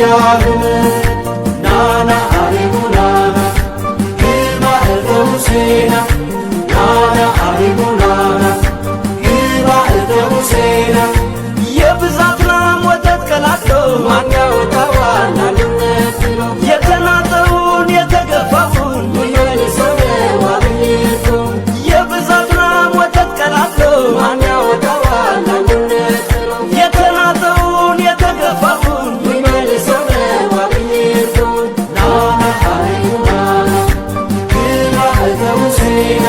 በያሉም ናና አሪጉናና ግባ እተሙሴና ናና አሪጉናና ግባ እተሙሴና የብዛት ላም ወተት ቀላቅሎ ማን ያወጣዋል አሉነት ብሎ የተናጠውን የተገፋውን ይመልሰው ዋብኝቶ የብዛት ላም ወተት ቀላቅሎ ማን ያወጣዋል አሉነት ብሎ የተናጠውን የተገፋውን ይመልሰው ዋብኝቶ ናና አሪጉናና ግባ እተሙሴና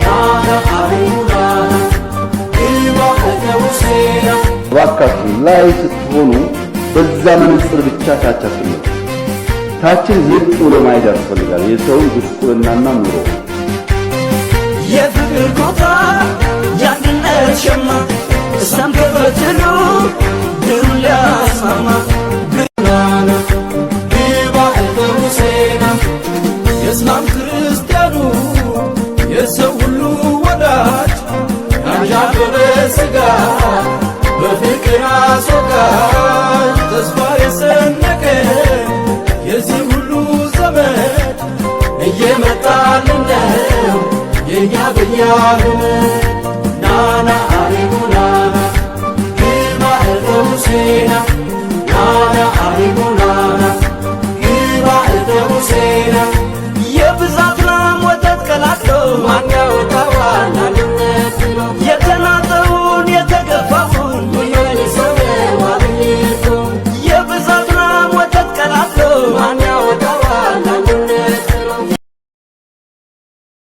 ናና አሪጉናና ግባ እተሙሴና እባካችሁ ላይ ስትሆኑ በዛ መነጽር ብቻ ታች አትመጡ። ታችን ዝቅ ብሎ ማየት ያስፈልጋል። የሰውን ጉስቁልናና ኑሮ የፍቅር ኮታ የአንድነት ሸማ ሰንበበትሉ ድሩ ሊያስማማ ግናና ግባ እተሙሴና የእስላም ክርስቲያኑ የሰው ሁሉ ወዳጅ ያንዣበበ ሥጋ በፍቅር አስወጋጅ ተስፋ የሰነቀ የዚህ ሁሉ ዘመን እየመጣልን ነው የኛ በያሉም ናና አሪጉናና ግባ እተሙሴና ናና አሪጉናና ግባ እተሙሴና የብዛት ላም ወተት ቀላቅሎ